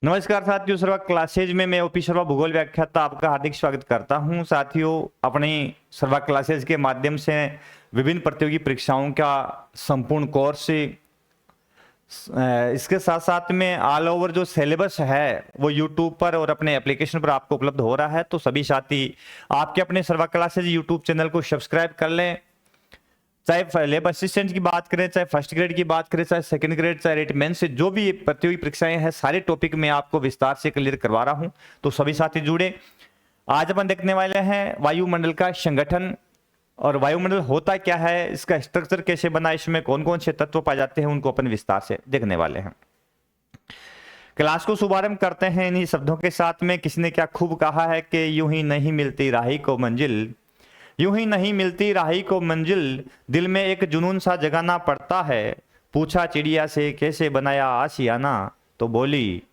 नमस्कार साथियों, सर्वा क्लासेज में मैं ओपी शर्मा भूगोल व्याख्याता आपका हार्दिक स्वागत करता हूं। साथियों, अपनी सर्वा क्लासेज के माध्यम से विभिन्न प्रतियोगी परीक्षाओं का संपूर्ण कोर्स, इसके साथ साथ में ऑल ओवर जो सिलेबस है वो यूट्यूब पर और अपने एप्लीकेशन पर आपको उपलब्ध हो रहा है। तो सभी साथी आपके अपने सर्वा क्लासेज यूट्यूब चैनल को सब्सक्राइब कर लें। चाहे लैब असिस्टेंट की बात करें, चाहे फर्स्ट ग्रेड की बात करें, चाहे सेकंड ग्रेड, चाहे रेट मेंस से जो भी प्रतियोगी परीक्षाएं हैं, सारे टॉपिक में आपको विस्तार से क्लियर करवा रहा हूं। तो सभी साथी जुड़े। आज अपन देखने वाले हैं वायुमंडल का संगठन और वायुमंडल होता क्या है, इसका स्ट्रक्चर कैसे बना, इसमें कौन कौन से तत्व पाए जाते हैं, उनको अपन विस्तार से देखने वाले हैं। क्लास को शुभारंभ करते हैं इन्हीं शब्दों के साथ में। किसी ने क्या खूब कहा है कि यूं ही नहीं मिलती राही को मंजिल, यूं ही नहीं मिलती राही को मंजिल, दिल में एक जुनून सा जगाना पड़ता है। पूछा चिड़िया से कैसे बनाया आशियाना, तो बोली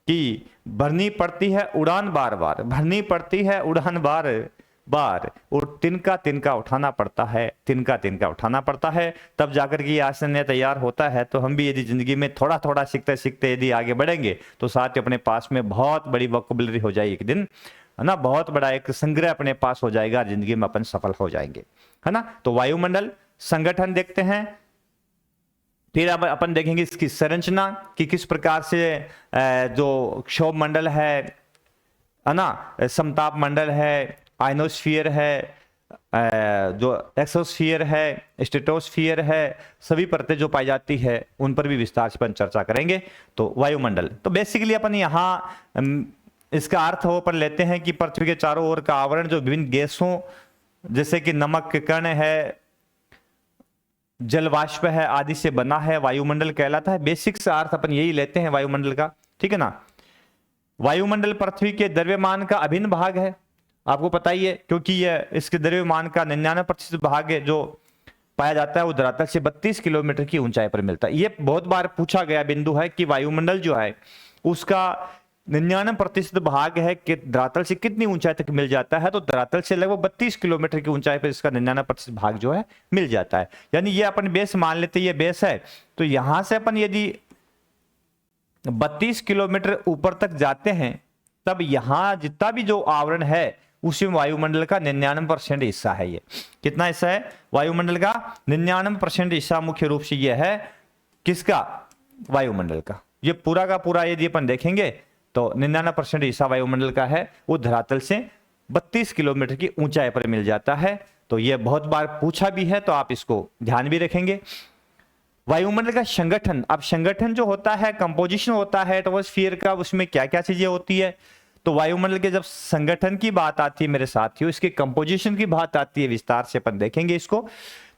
कि भरनी पड़ती है उड़ान बार बार, भरनी पड़ती है उड़ान बार बार, और तिनका तिनका उठाना पड़ता है, तिनका तिनका उठाना पड़ता है, तब जाकर के ये आसन तैयार होता है। तो हम भी यदि जिंदगी में थोड़ा थोड़ा सीखते सीखते यदि आगे बढ़ेंगे तो साथ ही अपने पास में बहुत बड़ी वोकैबुलरी हो जाएगी एक दिन, है ना। बहुत बड़ा एक संग्रह अपने पास हो जाएगा, जिंदगी में अपन सफल हो जाएंगे, है ना। तो वायुमंडल संगठन देखते हैं। फिर अब अपन देखेंगे इसकी संरचना कि किस प्रकार से जो क्षोभ मंडल है ना, समताप मंडल है, आइनोस्फीयर है, जो एक्सोस्फीयर है, स्ट्रेटोस्फीयर है, सभी परतें जो पाई जाती है उन पर भी विस्तार से अपन चर्चा करेंगे। तो वायुमंडल तो बेसिकली अपन यहाँ इसका अर्थ वो पर लेते हैं कि पृथ्वी के चारों ओर का आवरण जो विभिन्न गैसों जैसे कि नमक के कण है, जलवाष्प है आदि से बना है, वायुमंडल कहलाता है। बेसिक सा अर्थ अपन यही लेते हैं वायुमंडल का, ठीक है ना। वायुमंडल पृथ्वी के द्रव्यमान का अभिन्न भाग है, आपको पता ही है, क्योंकि यह इसके द्रव्यमान का 99% भाग है जो पाया जाता है वो धरातल से 32 किलोमीटर की ऊंचाई पर मिलता है। ये बहुत बार पूछा गया बिंदु है कि वायुमंडल जो है उसका 99% भाग है कि धरातल से कितनी ऊंचाई तक मिल जाता है। तो धरातल से लगभग 32 किलोमीटर की ऊंचाई पर इसका 99% भाग जो है मिल जाता है। यानी ये अपन बेस मान लेते ये बेस है। तो यहां से अपन यदि 32 किलोमीटर ऊपर तक जाते हैं तब यहां जितना भी जो आवरण है उसमें वायुमंडल का 99% हिस्सा है। ये कितना हिस्सा है वायुमंडल का? 99% हिस्सा मुख्य रूप से यह है किसका? वायुमंडल का। ये पूरा का पूरा यदि अपन देखेंगे तो 99% हिस्सा वायुमंडल का है, वो धरातल से 32 किलोमीटर की ऊंचाई पर मिल जाता है। तो यह बहुत बार पूछा भी है, तो आप इसको ध्यान भी रखेंगे। वायुमंडल का संगठन, अब संगठन जो होता है, कंपोजिशन होता है एटमॉस्फेयर का, उसमें क्या क्या चीजें होती है। तो वायुमंडल के जब संगठन की बात आती है मेरे साथियों, इसके कंपोजिशन की बात आती है, विस्तार से अपन देखेंगे इसको।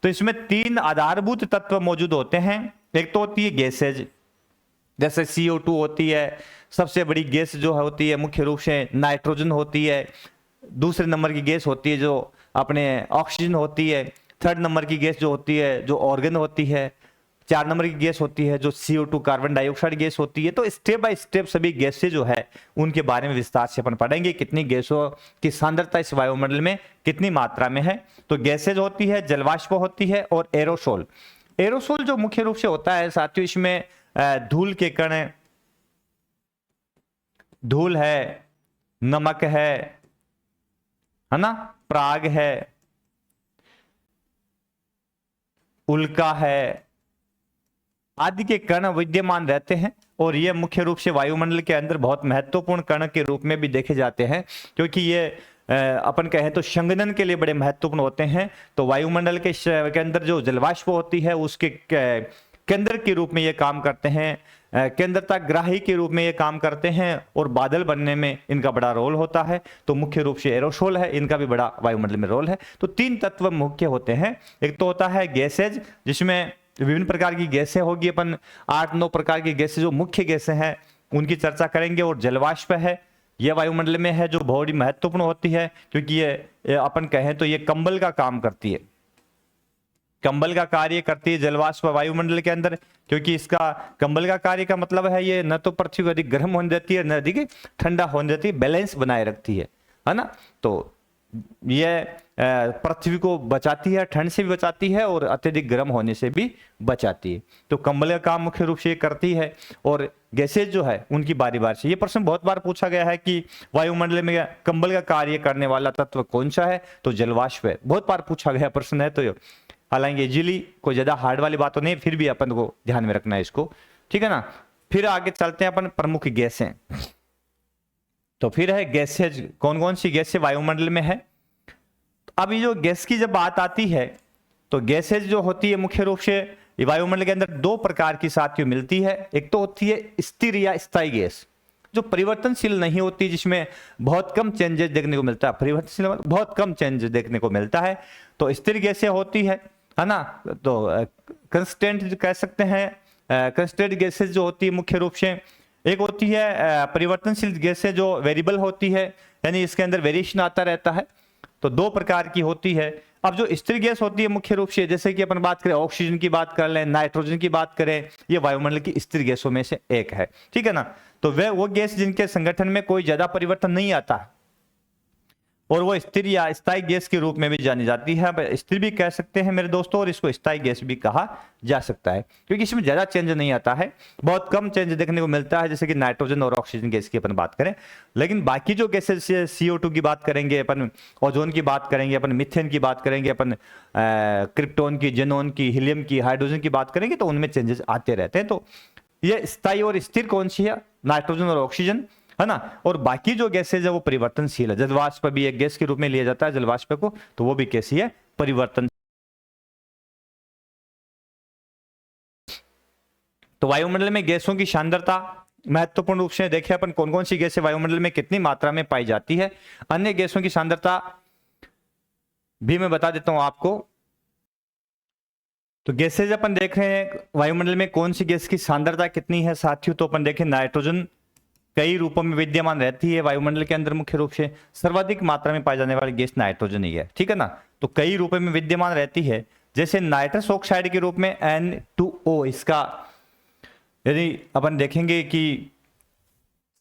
तो इसमें 3 आधारभूत तत्व मौजूद होते हैं। एक तो होती है गैसेज, जैसे CO2 होती है, सबसे बड़ी गैस जो होती है मुख्य रूप से नाइट्रोजन होती है। दूसरे नंबर की गैस होती है जो अपने ऑक्सीजन होती है। थर्ड नंबर की गैस जो होती है जो ऑर्गन होती है। 4 नंबर की गैस होती है जो CO2 कार्बन डाइऑक्साइड गैस होती है। तो स्टेप बाय स्टेप सभी गैसें जो है उनके बारे में विस्तार से अपन पढ़ेंगे, कितनी गैसों की सांद्रता इस वायुमंडल में कितनी मात्रा में है। तो गैसेज होती है, जलवाष्प होती है और एरोसोल। एरोसोल जो मुख्य रूप से होता है साथियों, इसमें धूल के कण, धूल है, नमक है ना, प्राग है, उल्का है आदि के कण विद्यमान रहते हैं। और ये मुख्य रूप से वायुमंडल के अंदर बहुत महत्वपूर्ण कण के रूप में भी देखे जाते हैं, क्योंकि ये अपन कहें तो संघनन के लिए बड़े महत्वपूर्ण होते हैं। तो वायुमंडल के अंदर जो जलवाष्प होती है उसके केंद्र के रूप में ये काम करते हैं, केंद्रता ग्राही के रूप में ये काम करते हैं, और बादल बनने में इनका बड़ा रोल होता है। तो मुख्य रूप से एरोसोल है, इनका भी बड़ा वायुमंडल में रोल है। तो 3 तत्व मुख्य होते हैं। एक तो होता है गैसेज, जिसमें विभिन्न प्रकार की गैसें होगी, अपन 8-9 प्रकार की गैसें जो मुख्य गैसें हैं उनकी चर्चा करेंगे। और जलवाष्प है, यह वायुमंडल में है, जो बहुत ही महत्वपूर्ण होती है, क्योंकि ये अपन कहें तो ये कंबल का काम करती है, कंबल का कार्य करती है जलवाष्प वायुमंडल के अंदर। क्योंकि इसका कंबल का कार्य का मतलब है ये न तो पृथ्वी को अधिक गर्म होने देती है, न अधिक ठंडा होने देती है, बैलेंस बनाए रखती है ना। तो यह पृथ्वी को बचाती है, ठंड से भी बचाती है और अत्यधिक गर्म होने से भी बचाती है। तो कंबल का काम मुख्य रूप से करती है। और गैसेज जो है उनकी बारी बारी से। ये प्रश्न बहुत बार पूछा गया है कि वायुमंडल में कंबल का कार्य करने वाला तत्व कौन सा है, तो जलवाष्प है। बहुत बार पूछा गया प्रश्न है, तो हालांकि इजीली कोई ज्यादा हार्ड वाली बात तो नहीं, फिर भी अपन को ध्यान में रखना है इसको, ठीक है ना। फिर आगे चलते हैं अपन प्रमुख गैसें। तो फिर है गैसेज, कौन कौन सी गैसें वायुमंडल में है। अब ये जो गैस की जब बात आती है तो गैसेज जो होती है मुख्य रूप से वायुमंडल के अंदर दो प्रकार की साथियों मिलती है। एक तो होती है स्थिर या स्थायी गैस, जो परिवर्तनशील नहीं होती, जिसमें बहुत कम चेंजेस देखने को मिलता है। परिवर्तनशील बहुत कम चेंजेस देखने को मिलता है, तो स्थिर गैसें होती है ना। तो कंस्टेंट कह सकते हैं, कंस्टेंट गैसेज जो होती है मुख्य रूप से। एक होती है परिवर्तनशील गैसें जो वेरिएबल होती है, यानी इसके अंदर वेरिएशन आता रहता है। तो दो प्रकार की होती है। अब जो स्थिर गैस होती है मुख्य रूप से, जैसे कि अपन बात करें ऑक्सीजन की बात कर लें, नाइट्रोजन की बात करें, ये वायुमंडल की स्थिर गैसों में से एक है, ठीक है ना। तो वह वो गैस जिनके संगठन में कोई ज्यादा परिवर्तन नहीं आता, और वो स्थिर या स्थायी गैस के रूप में भी जानी जाती है। स्थिर भी कह सकते हैं मेरे दोस्तों, और इसको स्थायी गैस भी कहा जा सकता है, क्योंकि इसमें ज्यादा चेंज नहीं आता है, बहुत कम चेंज देखने को मिलता है, जैसे कि नाइट्रोजन और ऑक्सीजन गैस की अपन बात करें। लेकिन बाकी जो गैसेज, CO2 की बात करेंगे अपन, ओजोन की बात करेंगे अपन, मीथेन की बात करेंगे अपन, क्रिप्टोन की, जेनोन की, हीलियम की, हाइड्रोजन की बात करेंगे, तो उनमें चेंजेस आते रहते हैं। तो ये स्थायी और स्थिर कौन सी है, नाइट्रोजन और ऑक्सीजन, है ना। और बाकी जो गैसेज है वो परिवर्तनशील है। जलवाष्प भी एक गैस के रूप में लिया जाता है जलवाष्प को, तो वो भी कैसी है, परिवर्तन। तो वायुमंडल में गैसों की सांद्रता महत्वपूर्ण रूप से देखें अपन, कौन कौन सी गैसें वायुमंडल में कितनी मात्रा में पाई जाती है। अन्य गैसों की सांद्रता भी मैं बता देता हूं आपको। तो गैसेज अपन देख रहे हैं वायुमंडल में कौन सी गैस की सांद्रता कितनी है साथियों। तो अपन देखें नाइट्रोजन कई रूपों में विद्यमान रहती है वायुमंडल के अंदर। मुख्य रूप से सर्वाधिक मात्रा में पाई जाने वाली गैस नाइट्रोजन ही है, ठीक है ना। तो कई रूपों में विद्यमान रहती है, जैसे नाइट्रस ऑक्साइड के रूप में N2O, इसका यदि अपन देखेंगे कि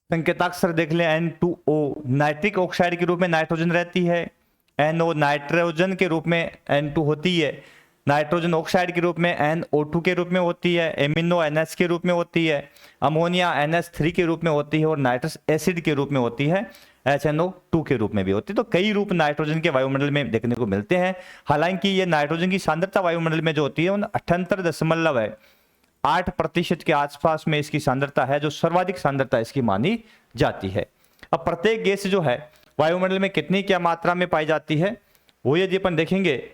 संकेताक्षर देख लें N2O, नाइट्रिक ऑक्साइड के रूप में नाइट्रोजन रहती है। NO नाइट्रोजन के रूप में N2 होती है। नाइट्रोजन ऑक्साइड के रूप में NO2 के रूप में होती है। एमिनो NH के रूप में होती है। अमोनिया NH3 के रूप में होती है, और नाइट्रस एसिड के रूप में होती है, HNO2 के रूप में भी होती है। तो कई रूप नाइट्रोजन के वायुमंडल में देखने को मिलते हैं। हालांकि ये नाइट्रोजन की सांद्रता वायुमंडल में जो होती है 78.8% के आसपास में इसकी सांद्रता है, जो सर्वाधिक सांद्रता इसकी मानी जाती है। अब प्रत्येक गैस जो है वायुमंडल में कितनी क्या मात्रा में पाई जाती है, वो यदि अपन देखेंगे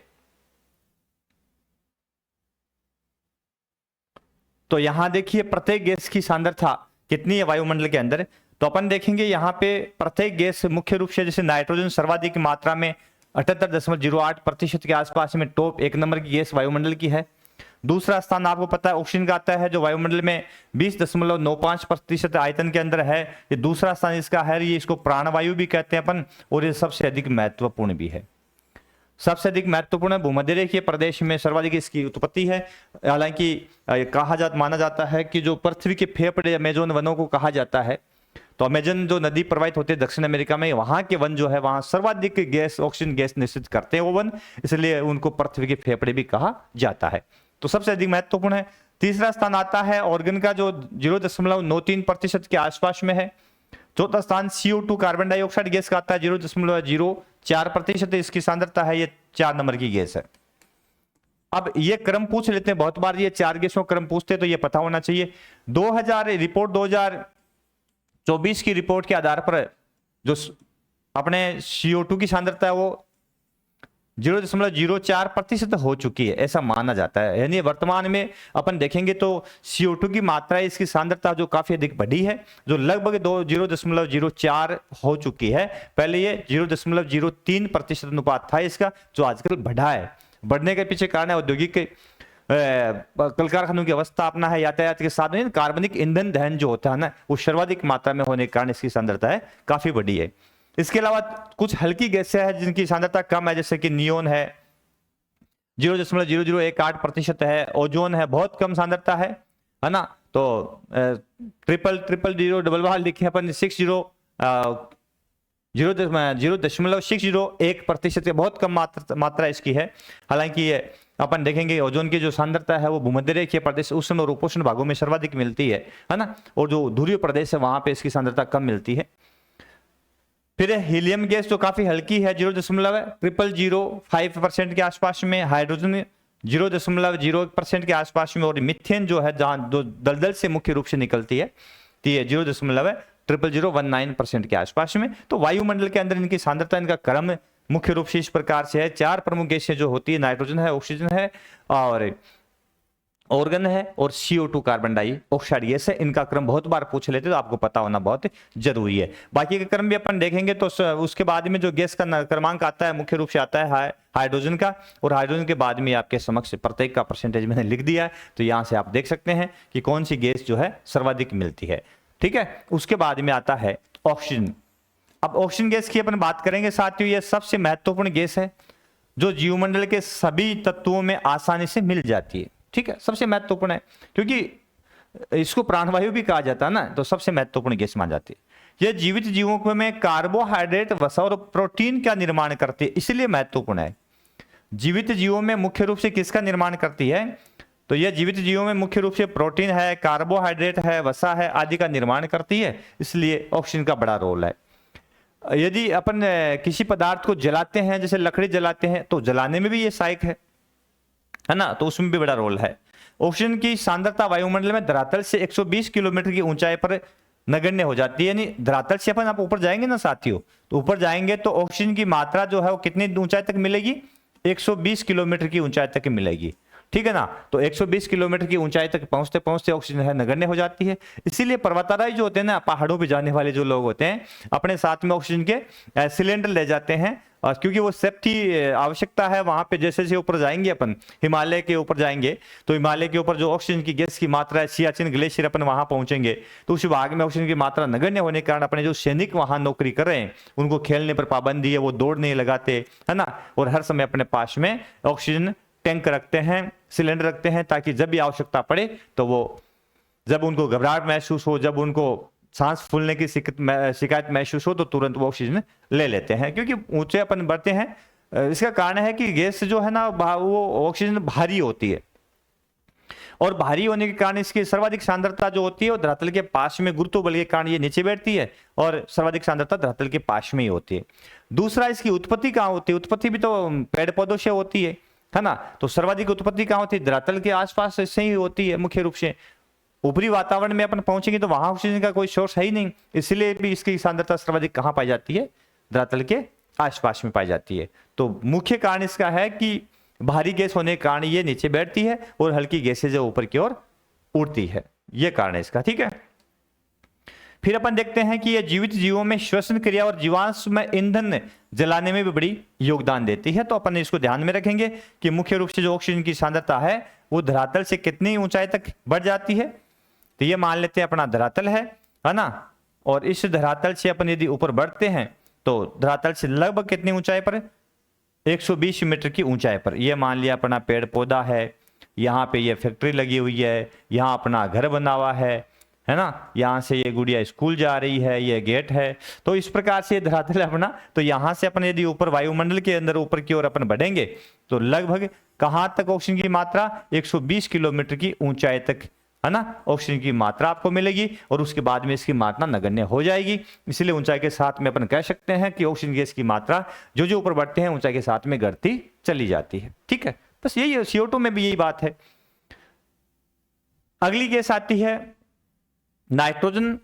तो यहां देखिए प्रत्येक गैस की सांद्रता कितनी है वायुमंडल के अंदर। तो अपन देखेंगे यहाँ पे प्रत्येक गैस मुख्य रूप से, जैसे नाइट्रोजन सर्वाधिक मात्रा में 78.08% के आसपास में टॉप 1 नंबर की गैस वायुमंडल की है। दूसरा स्थान आपको पता है ऑक्सीजन का आता है, जो वायुमंडल में 20.95% आयतन के अंदर है। ये दूसरा स्थान इसका है, ये इसको प्राणवायु भी कहते हैं अपन, और ये सबसे अधिक महत्वपूर्ण भी है। सबसे अधिक महत्वपूर्ण भूमध्य रेखीय प्रदेश में सर्वाधिक इसकी उत्पत्ति है। हालांकि माना जाता है कि जो पृथ्वी के फेफड़े अमेजोन वनों को कहा जाता है, तो अमेजन जो नदी प्रवाहित होती है दक्षिण अमेरिका में, वहां के वन जो है वहां सर्वाधिक गैस, ऑक्सीजन गैस निश्चित करते हैं वो वन, इसलिए उनको पृथ्वी के फेफड़े भी कहा जाता है। तो सबसे अधिक महत्वपूर्ण है। तीसरा स्थान आता है ऑर्गन का, जो 0.93% के आसपास में है। चौथा स्थान CO2 कार्बन डाइऑक्साइड गैस का आता है, 0.04% इसकी सांद्रता है, ये 4 नंबर की गैस है। अब ये क्रम पूछ लेते हैं, बहुत बार ये 4 गैसों क्रम पूछते हैं, तो ये पता होना चाहिए। 2024 की रिपोर्ट के आधार पर जो अपने CO2 की सांद्रता है वो 0.04% हो चुकी है, ऐसा माना जाता है। यानी वर्तमान में अपन देखेंगे तो CO2 की मात्रा, इसकी सांद्रता जो काफी अधिक बढ़ी है, जो लगभग 0.04 हो चुकी है। पहले ये 0.03% अनुपात था इसका, जो आजकल बढ़ा है। बढ़ने के पीछे कारण है औद्योगिक कल कारखानों की अवस्था अपना है, यातायात के साधन, कार्बनिक ईंधन दहन जो होता है ना, वो सर्वाधिक मात्रा में होने के कारण इसकी सांद्रता है काफी बढ़ी है। इसके अलावा कुछ हल्की गैसें हैं जिनकी सांद्रता कम है, जैसे कि नियोन है 0.0018% है, ओजोन है बहुत कम सांद्रता है ना। तो 0.000 लिखे अपन 0.601% बहुत कम मात्रा इसकी है। हालांकि ये अपन देखेंगे ओजोन की जो सांद्रता है वो भूमध्य रेखीय प्रदेश, उष्ण और उपोष्ण भागों में सर्वाधिक मिलती है ना, और जो ध्रुवीय प्रदेश है वहां पे इसकी सांद्रता कम मिलती है। फिर हीलियम गैस जो काफी हल्की है 0.005% के आसपास में, हाइड्रोजन 0.01% के आसपास में, और मिथेन जो है जहां जो दलदल से मुख्य रूप से निकलती है तो ये 0.00019% के आसपास में। तो वायुमंडल के अंदर इनकी सांद्रता, इनका क्रम मुख्य रूप से इस प्रकार से है। 4 प्रमुख गैसें जो होती है, नाइट्रोजन है, ऑक्सीजन है और ऑर्गन है, और CO2 कार्बन डाइऑक्साइड गैस है। इनका क्रम बहुत बार पूछ लेते तो आपको पता होना बहुत जरूरी है। बाकी का क्रम भी अपन देखेंगे तो उसके बाद में जो गैस का क्रमांक आता है मुख्य रूप से आता है हाइड्रोजन का, और हाइड्रोजन के बाद में आपके समक्ष प्रत्येक का परसेंटेज मैंने लिख दिया है, तो यहां से आप देख सकते हैं कि कौन सी गैस जो है सर्वाधिक मिलती है। ठीक है, उसके बाद में आता है ऑक्सीजन। अब ऑक्सीजन गैस की अपन बात करेंगे साथियों, यह सबसे महत्वपूर्ण गैस है जो जीवमंडल के सभी तत्वों में आसानी से मिल जाती है। ठीक है, सबसे महत्वपूर्ण है क्योंकि इसको प्राणवायु भी कहा जाता है ना, तो सबसे महत्वपूर्ण गैस मानी जाती है। यह जीवित जीवों में कार्बोहाइड्रेट, वसा और प्रोटीन का निर्माण करती है, इसलिए महत्वपूर्ण है। जीवित जीवों में मुख्य रूप से किसका निर्माण करती है, तो यह जीवित जीवों में मुख्य रूप से प्रोटीन है, कार्बोहाइड्रेट है, वसा है आदि का निर्माण करती है, इसलिए ऑक्सीजन का बड़ा रोल है। यदि अपन किसी पदार्थ को जलाते हैं, जैसे लकड़ी जलाते हैं, तो जलाने में भी ये सहायक है ना, तो उसमें भी बड़ा रोल है। ऑक्सीजन की सांद्रता वायुमंडल में धरातल से 120 किलोमीटर की ऊंचाई पर नगण्य हो जाती है। यानी धरातल से अपन आप ऊपर जाएंगे ना साथियों, तो ऊपर जाएंगे तो ऑक्सीजन की मात्रा जो है वो कितनी ऊंचाई तक मिलेगी, 120 किलोमीटर की ऊंचाई तक मिलेगी। ठीक है ना, तो 120 किलोमीटर की ऊंचाई तक पहुंचते पहुंचते ऑक्सीजन है नगण्य हो जाती है। इसीलिए पर्वतारोही जो होते हैं ना, पहाड़ों पे जाने वाले जो लोग होते हैं, अपने साथ में ऑक्सीजन के सिलेंडर ले जाते हैं, और क्योंकि वो सेफ्टी आवश्यकता है वहां पे। जैसे जैसे ऊपर जाएंगे अपन, हिमालय के ऊपर जाएंगे, तो हिमालय के ऊपर जो ऑक्सीजन की गैस की मात्रा है, सियाचिन ग्लेशियर अपन वहां पहुंचेंगे, तो उस भाग में ऑक्सीजन की मात्रा नगण्य होने के कारण अपने जो सैनिक वहां नौकरी कर रहे हैं उनको खेलने पर पाबंदी है, वो दौड़ नहीं लगाते है ना, और हर समय अपने पास में ऑक्सीजन टैंक रखते हैं, सिलेंडर रखते हैं, ताकि जब भी आवश्यकता पड़े तो वो, जब उनको घबराहट महसूस हो, जब उनको सांस फूलने की शिकायत महसूस हो, तो तुरंत वो ऑक्सीजन ले लेते हैं। क्योंकि ऊंचे अपन बढ़ते हैं, इसका कारण है कि गैस जो है ना वो ऑक्सीजन भारी होती है, और भारी होने के कारण इसकी सर्वाधिक सांद्रता जो होती है वो धरातल के पास में, गुरुत्व बल के कारण ये नीचे बैठती है, और सर्वाधिक सांद्रता धरातल के पास में ही होती है। दूसरा, इसकी उत्पत्ति कहाँ होती है, उत्पत्ति भी तो पेड़ पौधों से होती है ना, तो सर्वाधिक उत्पत्ति कहाँ होती है, धरातल के आसपास से ही होती है मुख्य रूप से। ऊपरी वातावरण में अपन पहुंचेंगे तो वहां ऑक्सीजन का कोई सोर्स है ही नहीं, इसलिए भी इसकी सांद्रता सर्वाधिक कहां पाई जाती है, धरातल के आसपास में पाई जाती है। तो मुख्य कारण इसका है कि भारी गैस होने के कारण ये नीचे बैठती है, और हल्की गैसें जो ऊपर की ओर उड़ती है, ये कारण है इसका। ठीक है, फिर अपन देखते हैं कि ये जीवित जीवों में श्वसन क्रिया और जीवांश में ईंधन जलाने में भी बड़ी योगदान देती है। तो अपन इसको ध्यान में रखेंगे कि मुख्य रूप से जो ऑक्सीजन की सांद्रता है वो धरातल से कितनी ऊंचाई तक बढ़ जाती है। तो ये मान लेते हैं अपना धरातल है ना, और इस धरातल से अपन यदि ऊपर बढ़ते हैं तो धरातल से लगभग कितनी ऊंचाई पर, 120 मीटर की ऊंचाई पर। ये मान लिया अपना पेड़ पौधा है, यहाँ पे ये फैक्ट्री लगी हुई है, यहाँ अपना घर बना हुआ है ना, यहाँ से ये गुड़िया स्कूल जा रही है, ये गेट है। तो इस प्रकार से धरातल है अपना। तो यहाँ से अपन यदि ऊपर वायुमंडल के अंदर ऊपर की ओर अपन बढ़ेंगे तो लगभग कहाँ तक ऑक्सीजन की मात्रा, 120 किलोमीटर की ऊंचाई तक है ना, ऑक्सीजन की मात्रा आपको मिलेगी, और उसके बाद में इसकी मात्रा नगण्य हो जाएगी। इसलिए ऊंचाई के साथ में अपन कह सकते हैं कि ऑक्सीजन गैस की मात्रा जो जो ऊपर बढ़ते हैं ऊंचाई के साथ में घटती चली जाती है। ठीक है, बस यही है, CO2 में भी यही बात है। अगली गैस आती है नाइट्रोजन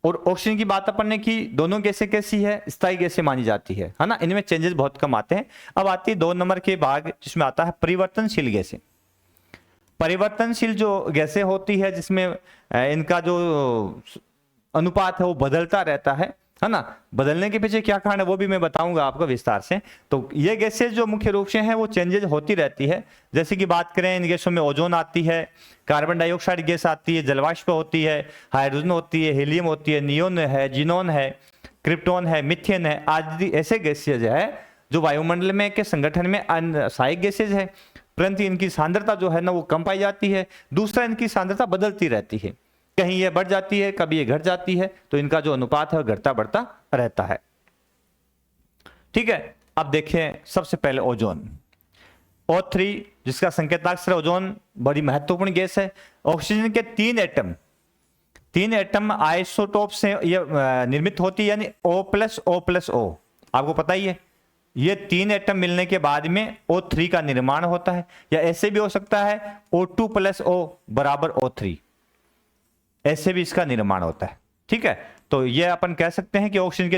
और ऑक्सीजन की बात अपन ने की। दोनों गैसें कैसी है, स्थायी गैसें मानी जाती है ना, इनमें चेंजेस बहुत कम आते हैं। अब आती है 2 नंबर के भाग जिसमें आता है परिवर्तनशील गैसें। परिवर्तनशील जो गैसें होती है जिसमें इनका जो अनुपात है वो बदलता रहता है ना, बदलने के पीछे क्या कारण है वो भी मैं बताऊंगा आपको विस्तार से। तो ये गैसें जो मुख्य रूप से हैं वो चेंजेस होती रहती है। जैसे कि बात करें, इन गैसों में ओजोन आती है, कार्बन डाइऑक्साइड गैस आती है, जलवाष्प होती है, हाइड्रोजन होती है, हीलियम होती है, नियोन है, जिनोन है, क्रिप्टोन है, मिथेन है आदि ऐसे गैसेज है जो वायुमंडल में के संगठन में सहायक गैसेज है, परंतु इनकी सांद्रता जो है ना वो कम पाई जाती है। दूसरा, इनकी सांद्रता बदलती रहती है, कहीं ये बढ़ जाती है, कभी ये घट जाती है, तो इनका जो अनुपात है घटता बढ़ता रहता है। ठीक है, अब देखें सबसे पहले ओजोन। O3 जिसका संकेताक्षर ओजोन बड़ी महत्वपूर्ण गैस है। ऑक्सीजन के 3 एटम आइसोटोप से ये निर्मित होती है, यानी O+O+O, आपको पता ही है। ये 3 एटम मिलने के बाद में O3 का निर्माण होता है, या ऐसे भी हो सकता है O2+O बराबर O3, ऐसे भी इसका निर्माण होता है। ठीक है, तो ये अपन कह सकते हैं कि ऑक्सीजन के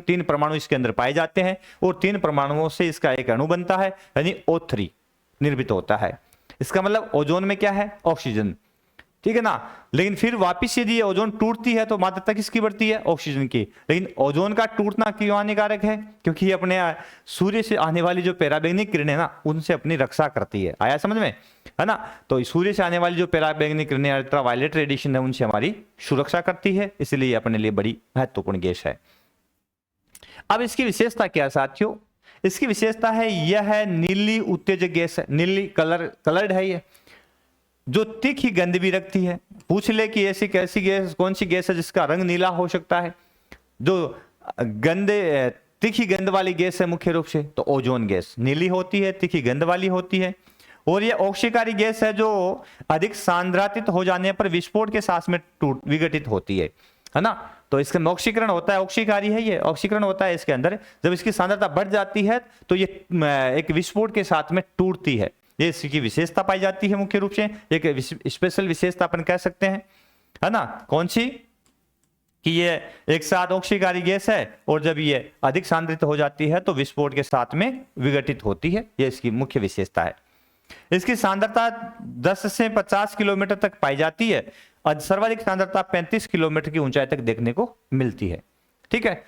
3 परमाणु इसके अंदर पाए जाते हैं और 3 परमाणुओं से इसका एक अणु बनता है, यानी O3 निर्मित होता है। इसका मतलब ओजोन में क्या है? ऑक्सीजन। ठीक है ना। लेकिन फिर वापिस यदि ओजोन टूटती है तो मात्रता किसकी बढ़ती है? ऑक्सीजन की। लेकिन ओजोन का टूटना क्यों हानिकारक है? क्योंकि ये अपने सूर्य से आने वाली जो पराबैंगनी किरणें है ना, उनसे अपनी रक्षा करती है। आया समझ में, है ना। तो सूर्य से आने वाली जो पराबैंगनी किरणें, अल्ट्रावायलेट रेडिएशन है, उनसे हमारी सुरक्षा करती है, इसलिए अपने लिए बड़ी महत्वपूर्ण गैस है। अब इसकी विशेषता क्या है साथियों? इसकी विशेषता है यह है नीली उत्तेजक गैस है, नीली कलर्ड है ये, जो तीखी गंध भी रखती है। पूछ ले कि ऐसी कैसी गैस, कौन सी गैस है जिसका रंग नीला हो सकता है? जो तीखी गंध वाली गैस है मुख्य रूप से, तो ओजोन गैस नीली होती है, तीखी गंध वाली होती है। और ये ऑक्सीकारी गैस है जो अधिक सांद्रातित हो जाने पर विस्फोट के साथ में विघटित होती है ना। तो इसका ऑक्सीकरण होता है, ऑक्सीकारी है ये, ऑक्सीकरण होता है इसके अंदर। जब इसकी सांद्रता बढ़ जाती है तो ये एक विस्फोट के साथ में टूटती है। ये इसकी विशेषता पाई जाती है मुख्य रूप से, एक स्पेशल विशेषता अपन कह सकते हैं, है ना। कौन सी? कि ये एक साथ ऑक्सीकारी गैस है और जब ये अधिक सांद्रित हो जाती है तो विस्फोट के साथ में विघटित होती है। ये इसकी मुख्य विशेषता है। इसकी सांद्रता 10 से 50 किलोमीटर तक पाई जाती है और सर्वाधिक सांद्रता 35 किलोमीटर की ऊंचाई तक देखने को मिलती है। ठीक है।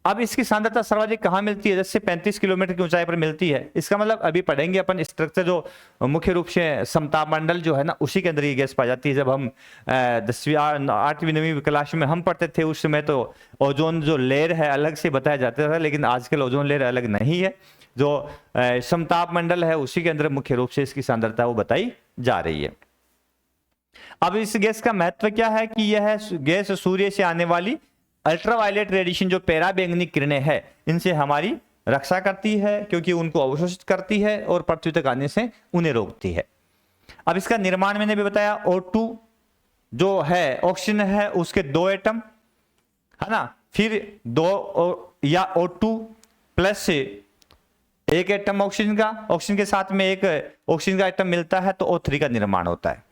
अब इसकी सांद्रता सर्वाधिक कहां मिलती है? जैसे 35 किलोमीटर की ऊंचाई पर मिलती है। इसका मतलब अभी पढ़ेंगे अपन स्ट्रक्चर, जो मुख्य रूप से समताप मंडल जो है ना, उसी के अंदर ये गैस पाई जाती है। जब हम 10वीं 8वीं 9वीं क्लास में हम पढ़ते थे, उस समय तो ओजोन जो लेयर है अलग से बताया जाता था, लेकिन आजकल ओजोन लेयर अलग नहीं है। जो समताप मंडल है उसी के अंदर मुख्य रूप से इसकी सांद्रता वो बताई जा रही है। अब इस गैस का महत्व क्या है? कि यह गैस सूर्य से आने वाली अल्ट्रावायलेट रेडिएशन, जो पराबैंगनी किरणें हैं, इनसे हमारी रक्षा करती है, क्योंकि उनको अवशोषित करती है और पृथ्वी तक आने से उन्हें रोकती है। अब इसका निर्माण मैंने भी बताया, O2 जो है ऑक्सीजन है उसके 2 एटम, है ना, फिर 2 या O2 प्लस से 1 एटम ऑक्सीजन का, ऑक्सीजन के साथ में 1 ऑक्सीजन का एटम मिलता है तो O3 का निर्माण होता है,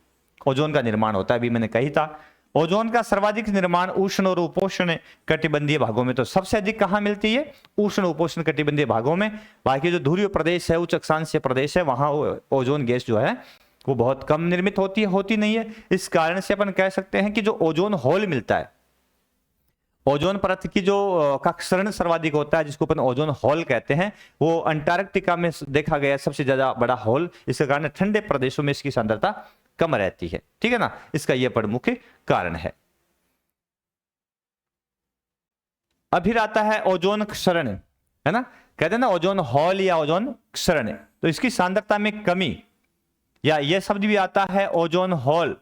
ओजोन का निर्माण होता है। अभी मैंने कही था ओजोन का सर्वाधिक निर्माण उष्ण और उपोष्ण कटिबंधीय भागों में। तो सबसे अधिक कहां मिलती है? उष्ण उपोष्ण कटिबंधीय भागों में। बाकी जो ध्रुवीय प्रदेश है, उच्च अक्षांशीय प्रदेश है, वहां ओजोन गैस जो है वो बहुत कम निर्मित होती नहीं है। इस कारण से अपन कह सकते हैं कि जो ओजोन होल मिलता है, ओजोन परत की जो का क्षरण सर्वाधिक होता है, जिसको अपन ओजोन होल कहते हैं, वो अंटार्कटिका में देखा गया सबसे ज्यादा बड़ा होल। इसके कारण ठंडे प्रदेशों में इसकी सांद्रता कम रहती है। ठीक है ना, इसका यह प्रमुख कारण है। अभी आता है ओजोन क्षरण, है ना, कहते हैं ना ओजोन होल या ओजोन क्षरण। तो इसकी सांद्रता में कमी, या यह शब्द भी आता है ओजोन होल।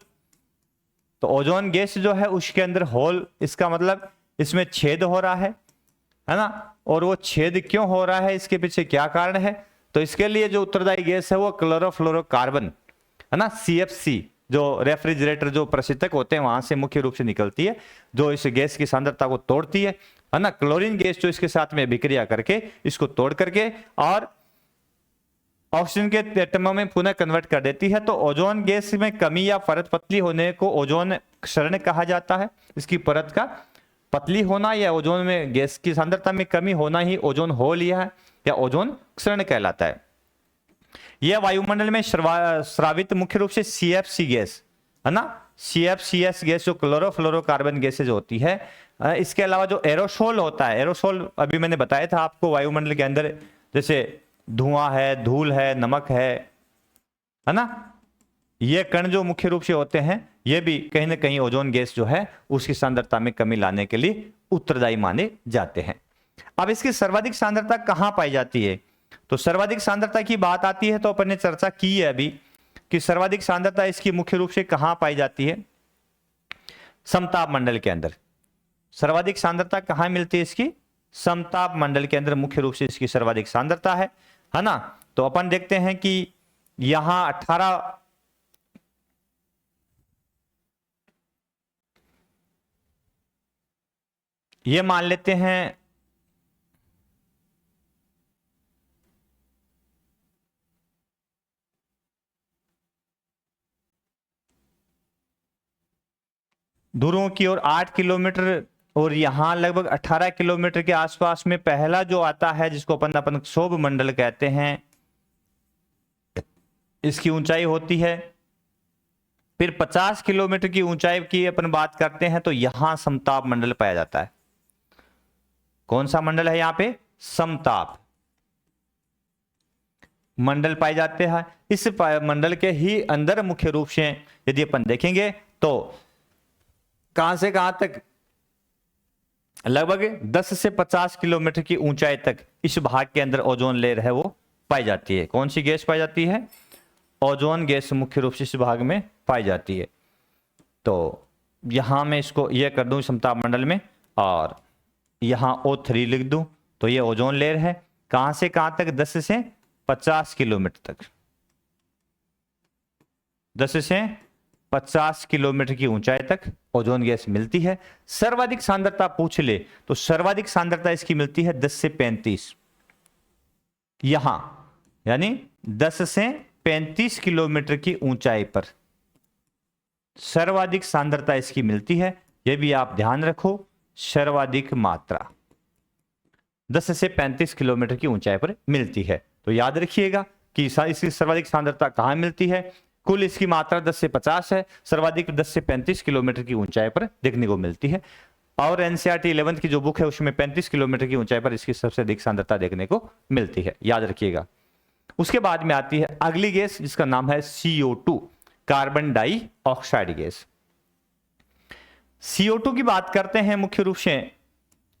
तो ओजोन गैस जो है उसके अंदर होल, इसका मतलब इसमें छेद हो रहा है ना। और वो छेद क्यों हो रहा है, इसके पीछे क्या कारण है? तो इसके लिए जो उत्तरदायी गैस है वो क्लोरोफ्लोरोकार्बन, है ना, CFC, जो रेफ्रिजरेटर जो प्रशीतक होते हैं वहां से मुख्य रूप से निकलती है, जो इस गैस की सांद्रता को तोड़ती है ना। क्लोरीन गैस जो इसके साथ में अभिक्रिया करके इसको तोड़ करके और ऑक्सीजन के एटमों में पुनः कन्वर्ट कर देती है। तो ओजोन गैस में कमी या परत पतली होने को ओजोन क्षरण कहा जाता है। इसकी परत का पतली होना या ओजोन में गैस की सांद्रता में कमी होना ही ओजोन होल या ओजोन क्षरण कहलाता है। यह वायुमंडल में स्रावित मुख्य रूप से CFC गैस, है ना, CFCS गैस जो क्लोरोफ्लोरोकार्बन गैसेज होती है। इसके अलावा जो एरोसोल होता है, एरोसोल अभी मैंने बताया था आपको, वायुमंडल के अंदर जैसे धुआं है, धूल है, नमक है ना, ये कण जो मुख्य रूप से होते हैं, ये भी कहीं ना कहीं ओजोन गैस जो है उसकी सांद्रता में कमी लाने के लिए उत्तरदायी माने जाते हैं। अब इसकी सर्वाधिक सांद्रता कहां पाई जाती है? तो सर्वाधिक सांद्रता की बात आती है तो अपन ने चर्चा की है अभी कि सर्वाधिक सांद्रता इसकी मुख्य रूप से कहां पाई जाती है? समताप मंडल के अंदर। सर्वाधिक सांद्रता कहां मिलती है इसकी? समताप मंडल के अंदर मुख्य रूप से इसकी सर्वाधिक सांद्रता है ना। तो अपन देखते हैं कि यहां 18 ये मान लेते हैं ध्रुवों की ओर 8 किलोमीटर और यहां लगभग 18 किलोमीटर के आसपास में पहला जो आता है जिसको अपन अपन क्षोभ मंडल कहते हैं, इसकी ऊंचाई होती है। फिर 50 किलोमीटर की ऊंचाई की अपन बात करते हैं तो यहां समताप मंडल पाया जाता है। कौन सा मंडल है यहां पे? समताप मंडल पाए जाते हैं। इस मंडल के ही अंदर मुख्य रूप से यदि अपन देखेंगे तो कहां से कहां तक, लगभग 10 से 50 किलोमीटर की ऊंचाई तक इस भाग के अंदर ओजोन लेयर है वो पाई जाती है। कौन सी गैस पाई जाती है? ओजोन गैस मुख्य रूप से इस भाग में पाई जाती है। तो यहां मैं इसको यह कर दूं समताप मंडल में, और यहां O3 लिख दूं, तो ये ओजोन लेयर है। कहां से कहां तक? 10 से 50 किलोमीटर तक, 10 से 50 किलोमीटर की ऊंचाई तक ओजोन गैस मिलती है। सर्वाधिक सांद्रता पूछ ले तो सर्वाधिक सांद्रता इसकी मिलती है 10 से 35, यहां यानी 10 से 35 किलोमीटर की ऊंचाई पर सर्वाधिक सांद्रता इसकी मिलती है। यह भी आप ध्यान रखो, सर्वाधिक मात्रा 10 से 35 किलोमीटर की ऊंचाई पर मिलती है। तो याद रखिएगा कि इसकी सर्वाधिक सांद्रता कहां मिलती है। कुल इसकी मात्रा 10 से 50 है, सर्वाधिक 10 से 35 किलोमीटर की ऊंचाई पर देखने को मिलती है। और एनसीईआरटी 11th की जो बुक है उसमें 35 किलोमीटर की ऊंचाई पर इसकी सबसे अधिक सांद्रता देखने को मिलती है, याद रखिएगा। उसके बाद में आती है अगली गैस जिसका नाम है CO2, carbon dioxide gas. CO2 की बात करते हैं, मुख्य रूप से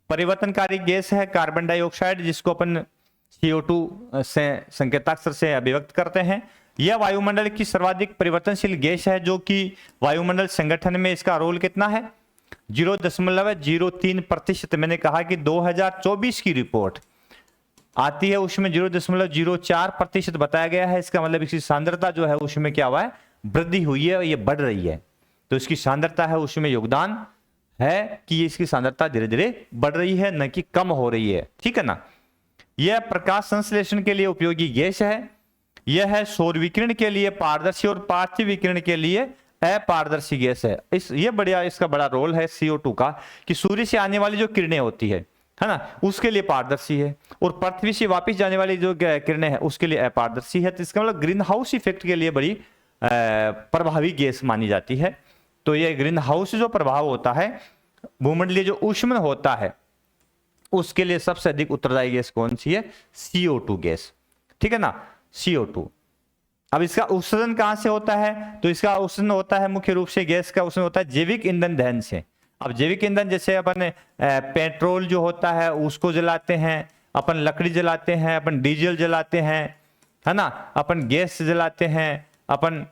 परिवर्तनकारी गैस है कार्बन डाइऑक्साइड, जिसको अपन CO2 से संकेताक्षर से अभिव्यक्त करते हैं। यह वायुमंडल की सर्वाधिक परिवर्तनशील गैस है, जो कि वायुमंडल संगठन में इसका रोल कितना है? 0.03%। मैंने कहा कि 2024 की रिपोर्ट आती है उसमें 0.04% बताया गया है। इसका मतलब इसकी सांद्रता जो है उसमें क्या हुआ है? वृद्धि हुई है, ये बढ़ रही है। तो इसकी सांद्रता है उसमें योगदान है कि इसकी सांद्रता धीरे धीरे बढ़ रही है, न कि कम हो रही है, ठीक है ना। यह प्रकाश संश्लेषण के लिए उपयोगी गैस है। यह है सौर विकिरण के लिए पारदर्शी और पार्थिव विकिरण के लिए अपारदर्शी गैस है। ये बढ़िया, इसका बड़ा रोल है CO2 का कि सूर्य से आने वाली जो किरणें होती है ना, उसके लिए पारदर्शी है, और पृथ्वी से वापस जाने वाली जो किरणें हैं उसके लिए अपारदर्शी है। तो इसका मतलब ग्रीन हाउस इफेक्ट के लिए बड़ी प्रभावी गैस मानी जाती है। तो ये ग्रीन हाउस जो प्रभाव होता है, भूमंडलीय जो ऊष्मन होता है, उसके लिए सबसे अधिक उत्तरदायी गैस कौन सी है? CO2 गैस, ठीक है ना, CO2। अब इसका उत्सर्जन कहां से होता है? तो इसका उत्सर्जन होता है मुख्य रूप से, गैस का उत्सर्जन होता है जैविक ईंधन दहन से। अब जैविक ईंधन जैसे अपन पेट्रोल जो होता है उसको जलाते हैं, अपन लकड़ी जलाते हैं, अपन डीजल जलाते हैं, है ना, अपन गैस जलाते हैं, अपन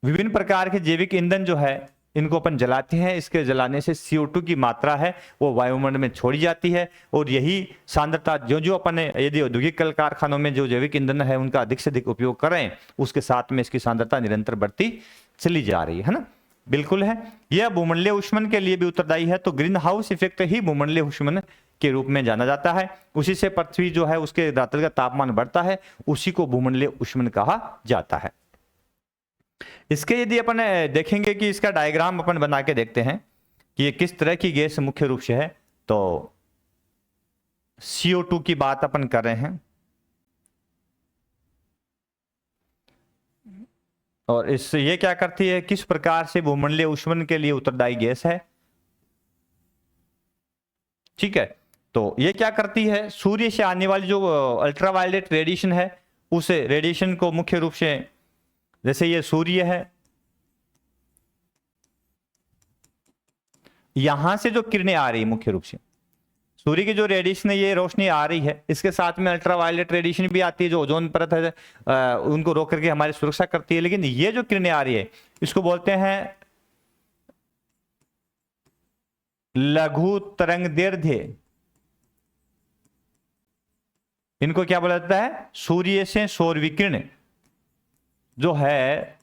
विभिन्न प्रकार के जैविक ईंधन जो है इनको अपन जलाते हैं। इसके जलाने से CO2 की मात्रा है वो वायुमंडल में छोड़ी जाती है, और यही सांद्रता जो जो अपन यदि औद्योगिक कल कारखानों में जो जैविक ईंधन है उनका अधिक से अधिक उपयोग करें, उसके साथ में इसकी सांद्रता निरंतर बढ़ती चली जा रही है ना। बिल्कुल है, यह भूमंडलीय ऊष्मन के लिए भी उत्तरदायी है। तो ग्रीन हाउस इफेक्ट ही भूमंडलीय ऊष्मन के रूप में जाना जाता है। उसी से पृथ्वी जो है उसके धरातल का तापमान बढ़ता है, उसी को भूमंडलीय ऊष्मन कहा जाता है। इसके यदि अपन देखेंगे कि इसका डायग्राम अपन बना के देखते हैं कि ये किस तरह की गैस मुख्य रूप से है, तो CO2 की बात अपन कर रहे हैं, और इससे ये क्या करती है, किस प्रकार से भूमंडलीय ऊष्मन के लिए उत्तरदायी गैस है, ठीक है। तो ये क्या करती है, सूर्य से आने वाली जो अल्ट्रावायलेट रेडिएशन है, उस रेडिएशन को मुख्य रूप से, जैसे ये सूर्य है, यहां से जो किरणें आ रही है मुख्य रूप से सूर्य की जो रेडिएशन है, ये रोशनी आ रही है, इसके साथ में अल्ट्रावायलेट रेडिएशन भी आती है जो ओजोन परत है उनको रोक करके हमारी सुरक्षा करती है। लेकिन ये जो किरणें आ रही है इसको बोलते हैं लघु तरंगदैर्ध्य इनको क्या बोला जाता है? सूर्य से सौर विकिरण जो है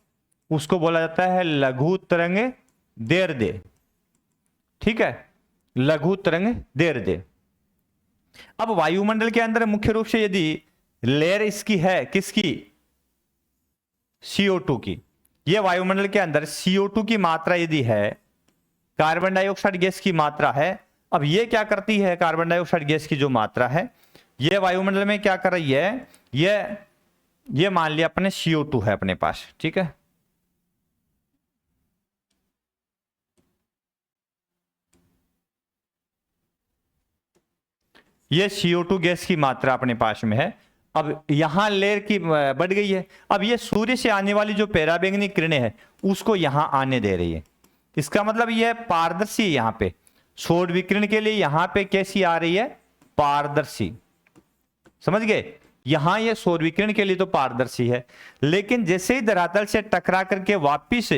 उसको बोला जाता है लघु तरंग दैर्ध्य। ठीक है, लघु तरंग दैर्ध्य। अब वायुमंडल के अंदर मुख्य रूप से यदि लेयर इसकी है, किसकी? CO2 की। यह वायुमंडल के अंदर CO2 की मात्रा यदि है, कार्बन डाइऑक्साइड गैस की मात्रा है। अब यह क्या करती है? कार्बन डाइऑक्साइड गैस की जो मात्रा है यह वायुमंडल में क्या कर रही है? यह मान लिया अपने CO2 है अपने पास। ठीक है, ये CO2 गैस की मात्रा अपने पास में है। अब यहां लेयर की बढ़ गई है। अब ये सूर्य से आने वाली जो पराबैंगनी किरणें है उसको यहां आने दे रही है। इसका मतलब ये पारदर्शी है। यहां पे सौर विकिरण के लिए यहां पे कैसी आ रही है? पारदर्शी। समझ गए? यहां ये सौर विकिरण के लिए तो पारदर्शी है, लेकिन जैसे ही धरातल से टकरा करके वापिस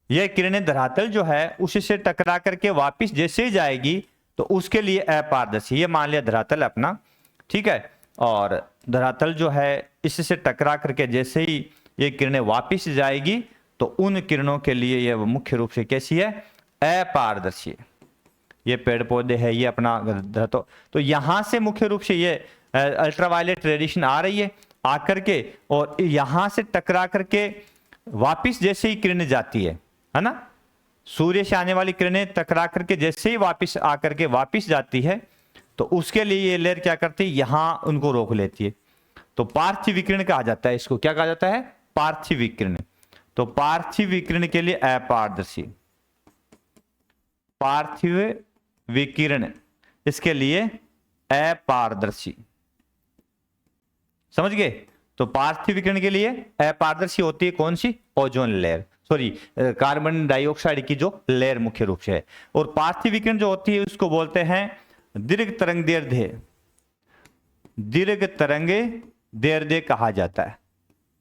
ये किरणें धरातल जो है उससे टकरा करके वापिस जैसे ही जाएगी तो उसके लिए अपारदर्शी। ये मान लिया धरातल अपना। ठीक है, और धरातल जो है इससे टकरा करके जैसे ही ये किरणें वापिस जाएगी तो उन किरणों के लिए ये मुख्य रूप से कैसी है? अपारदर्शी। ये पेड़ पौधे है, ये अपना धरातल। तो यहां से मुख्य रूप से ये अल्ट्रावायलेट रेडिएशन आ रही है, आकर के और यहां से टकरा करके वापिस जैसे ही किरणें जाती है ना, सूर्य से आने वाली किरणें टकरा करके जैसे ही वापिस आकर के वापिस जाती है तो उसके लिए ये लेयर क्या करती है? यहां उनको रोक लेती है। तो पार्थिव विकिरण कहा जाता है इसको। क्या कहा जाता है? पार्थिव विकिरण। तो पार्थिव विकिरण के लिए अपारदर्शी, पार्थिव विकिरण इसके लिए अपारदर्शी। समझ गए? तो पार्थिव विकिरण के लिए अपारदर्शी होती है कौन सी? Ozone layer, sorry carbon dioxide की जो लेयर मुख्य रूप से है। और पार्थिव विकिरण जो होती है उसको बोलते हैं दीर्घ तरंग दैर्ध्य। दीर्घ तरंग दैर्ध्य कहा जाता है,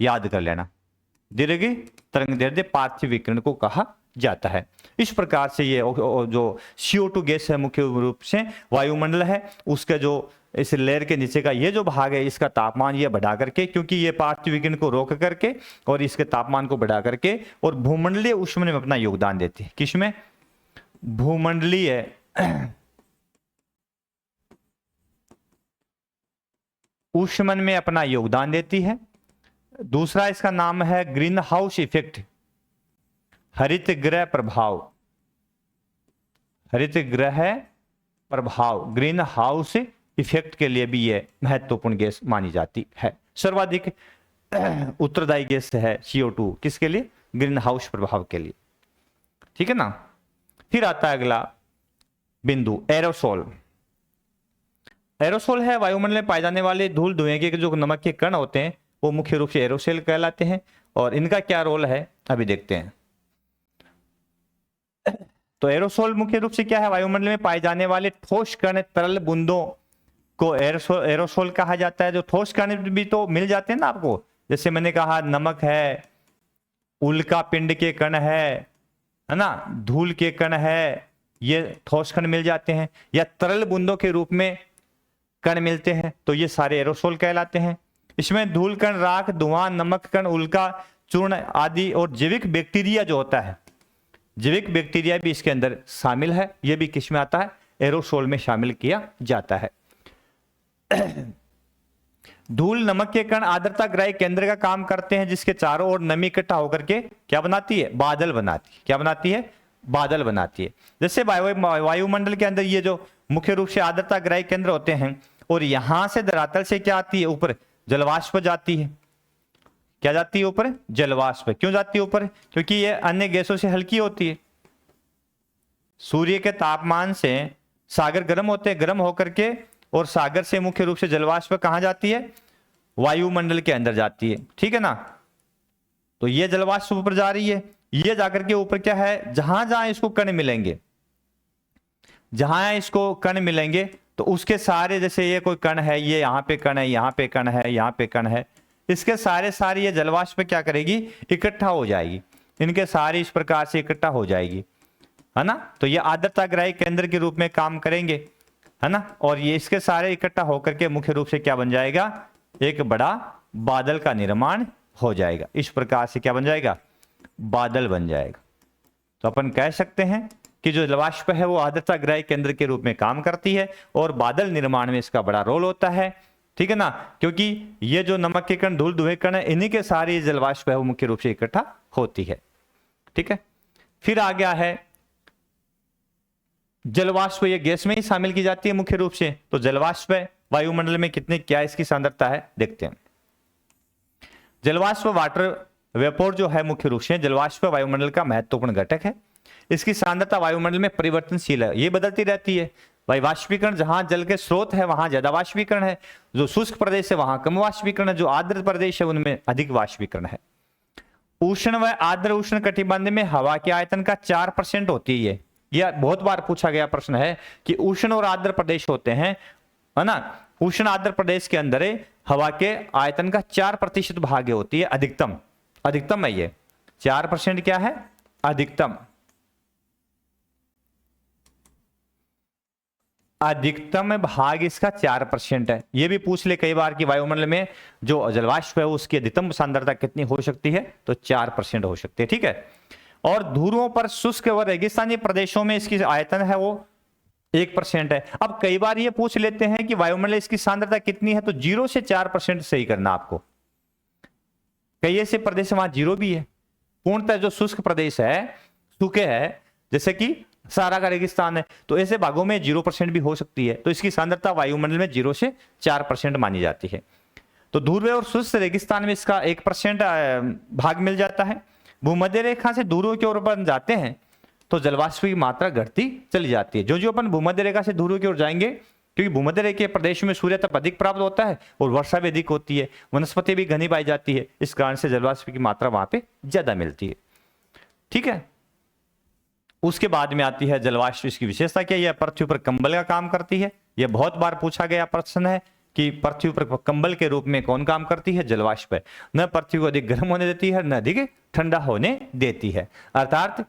याद कर लेना। दीर्घ तरंग दैर्ध्य पार्थिव विकिरण को कहा जाता है। इस प्रकार से ये जो CO2 गैस है मुख्य रूप से वायुमंडल है उसका जो इस लेयर के नीचे का ये जो भाग है इसका तापमान ये बढ़ा करके, क्योंकि ये पार्थिव विकिरण को रोक करके और इसके तापमान को बढ़ा करके और भूमंडलीय ऊष्मन में अपना योगदान देती है। किसमें? भूमंडलीय ऊष्मन में अपना योगदान देती है। दूसरा इसका नाम है ग्रीन हाउस इफेक्ट, हरित ग्रह प्रभाव। हरित ग्रह प्रभाव, ग्रीन हाउस इफेक्ट के लिए भी यह महत्वपूर्ण गैस मानी जाती है। सर्वाधिक उत्तरदायी गैस है CO2 किसके लिए? ग्रीन हाउस प्रभाव के लिए। ठीक है ना। फिर आता है अगला बिंदु एरोसोल। एरोसोल है वायुमंडल में पाए जाने वाले धूल धुएं के जो नमक के कण होते हैं वो मुख्य रूप से एरोसोल कहलाते हैं। और इनका क्या रोल है अभी देखते हैं। तो एरोसोल मुख्य रूप से क्या है? वायुमंडल में पाए जाने वाले ठोस कण तरल बूंदों को एरोसोल कहा जाता है। जो ठोस कण भी तो मिल जाते हैं ना आपको, जैसे मैंने कहा नमक है, उल्का पिंड के कण है ना, धूल के कण है, ये ठोस कण मिल जाते हैं, या तरल बूंदों के रूप में कण मिलते हैं, तो ये सारे एरोसोल कहलाते हैं। इसमें धूल कण, राख, धुआं, नमक कण, उल्का चूर्ण आदि और जैविक बैक्टीरिया जो होता है, जैविक बैक्टीरिया भी इसके अंदर शामिल है। यह भी किस में आता है? एरोसोल में शामिल किया जाता है। धूल नमक के कण आर्द्रता ग्राही केंद्र का काम करते हैं, जिसके चारों ओर नमी इकट्ठा होकर के क्या बनाती है? बादल बनाती है। क्या बनाती है? बादल बनाती है। जैसे वायुमंडल के अंदर ये जो मुख्य रूप से आर्द्रता ग्राही केंद्र होते हैं और यहां से धरातल से क्या आती है? ऊपर जलवाष्प जाती है। क्या जाती है? ऊपर जलवाष्प। क्यों जाती है ऊपर? क्योंकि ये अन्य गैसों से हल्की होती है। सूर्य के तापमान से सागर गर्म होते हैं, गर्म होकर के और सागर से मुख्य रूप से जलवाष्प कहां जाती है? वायुमंडल के अंदर जाती है। ठीक है ना। तो ये जलवाष्प ऊपर जा रही है, ये जाकर के ऊपर क्या है? जहां जहां इसको कण मिलेंगे, जहां इसको कण मिलेंगे तो उसके सारे, जैसे ये कोई कण है, ये यहां पे कण है, यहां पे कण है, यहां पे कण है, इसके सारे ये जलवाष्प क्या करेगी? इकट्ठा हो जाएगी। इनके सारे इस प्रकार से इकट्ठा हो जाएगी, है ना। तो ये आर्द्रता ग्राही केंद्र के रूप में काम करेंगे, है ना। और ये इसके सारे इकट्ठा होकर के मुख्य रूप से क्या बन जाएगा, एक बड़ा बादल का निर्माण हो जाएगा। इस प्रकार से क्या बन जाएगा, बादल बन जाएगा। तो अपन कह सकते हैं कि जो जलवाष्प है वो आर्द्रता ग्राही केंद्र के रूप में काम करती है और बादल निर्माण में इसका बड़ा रोल होता है, ठीक है ना। क्योंकि ये जो नमक के कण, धूल धुएं कण है, इन्हीं के सारे जलवाष्प है वो मुख्य रूप से इकट्ठा होती है, ठीक है। फिर आ गया है जलवाष्प, ये गैस में ही शामिल की जाती है मुख्य रूप से। तो जलवाष्प वायुमंडल में कितने, क्या इसकी सांद्रता है, देखते हैं। जलवाष्प वाटर वेपोर जो है मुख्य रूप से जलवाष्प वायुमंडल का महत्वपूर्ण घटक है। इसकी सांद्रता वायुमंडल में परिवर्तनशील है, ये बदलती रहती है। भाई वाष्पीकरण, जहां जल के स्रोत है वहां ज्यादा वाष्पीकरण है, जो शुष्क प्रदेश है वहां कम वाष्पीकरण है, जो आर्द्र प्रदेश है उनमें अधिक वाष्पीकरण है। उष्ण व आर्द्र उष्ण कटिबंध में हवा के आयतन का 4% होती है। यह बहुत बार पूछा गया प्रश्न है कि उष्ण और आर्द्र प्रदेश होते हैं, है ना। उष्ण आर्द्र प्रदेश के अंदर हवा के आयतन का 4% भाग होती है, अधिकतम, अधिकतम है ये 4% क्या है, अधिकतम, अधिकतम भाग इसका 4% है। यह भी पूछ ले कई बार कि वायुमंडल में जो जलवाष्प है उसकी अधिकतम सांद्रता कितनी हो सकती है, तो 4% हो सकती है, ठीक है। और ध्रुवों पर शुष्क व रेगिस्तानी प्रदेशों में इसकी आयतन है वो 1% है। अब कई बार ये पूछ लेते हैं कि वायुमंडल इसकी सांद्रता कितनी है, तो 0 से 4% सही करना आपको। कई ऐसे प्रदेश वहां 0 भी है। पूर्णतः जो शुष्क प्रदेश है, सूखे है, जैसे कि सारा का रेगिस्तान है, तो ऐसे भागों में 0% भी हो सकती है। तो इसकी सांद्रता वायुमंडल में 0 से 4% मानी जाती है। तो ध्रुव और शुष्क रेगिस्तान में इसका 1% भाग मिल जाता है। भूमध्य रेखा से ध्रुव की ओर अपन जाते हैं तो जलवाष्प की मात्रा घटती चली जाती है। जो जो अपन भूमध्य रेखा से ध्रुव की ओर जाएंगे, क्योंकि भूमध्य रेखा के प्रदेश में सूर्य तप अधिक प्राप्त होता है और वर्षा भी अधिक होती है, वनस्पति भी घनी पाई जाती है, इस कारण से जलवाष्प की मात्रा वहां पे ज्यादा मिलती है, ठीक है। उसके बाद में आती है जलवाष्प, इसकी विशेषता क्या है, यह पृथ्वी पर कंबल का काम करती है। यह बहुत बार पूछा गया प्रश्न है कि पृथ्वी पर कंबल के रूप में कौन काम करती है, जलवाष्प है। न पृथ्वी को अधिक गर्म होने देती है, न अधिक ठंडा होने देती है। अर्थात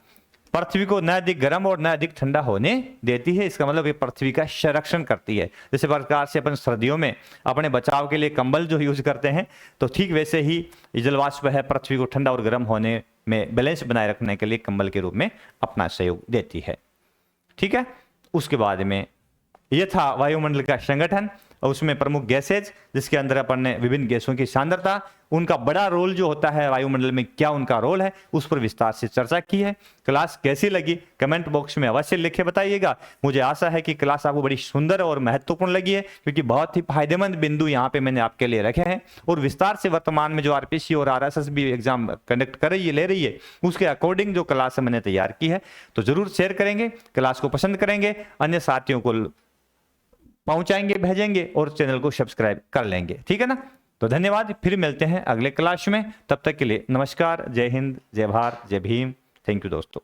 पृथ्वी को न अधिक गर्म और न अधिक ठंडा होने देती है। इसका मतलब ये पृथ्वी का संरक्षण करती है। जैसे प्रकार से अपन सर्दियों में अपने बचाव के लिए कंबल जो यूज करते हैं, तो ठीक वैसे ही जलवाष्प है पृथ्वी को ठंडा और गर्म होने में बैलेंस बनाए रखने के लिए कंबल के रूप में अपना सहयोग देती है, ठीक है। उसके बाद में यह था वायुमंडल का संगठन, और उसमें प्रमुख गैसेज, जिसके अंदर अपन ने विभिन्न गैसों की सांद्रता, उनका बड़ा रोल जो होता है वायुमंडल में, क्या उनका रोल है, उस पर विस्तार से चर्चा की है। क्लास कैसी लगी कमेंट बॉक्स में अवश्य लिखे बताइएगा। मुझे आशा है कि क्लास आपको बड़ी सुंदर और महत्वपूर्ण लगी है, क्योंकि बहुत ही फायदेमंद बिंदु यहाँ पे मैंने आपके लिए रखे हैं। और विस्तार से वर्तमान में जो आरपीसी और आरएसएस भी एग्जाम कंडक्ट कर रही है, ले रही है, उसके अकॉर्डिंग जो क्लास मैंने तैयार की है, तो जरूर शेयर करेंगे, क्लास को पसंद करेंगे, अन्य साथियों को पहुंचाएंगे, भेजेंगे और चैनल को सब्सक्राइब कर लेंगे, ठीक है ना। तो धन्यवाद, फिर मिलते हैं अगले क्लास में। तब तक के लिए नमस्कार, जय हिंद, जय भारत, जय भीम। थैंक यू दोस्तों।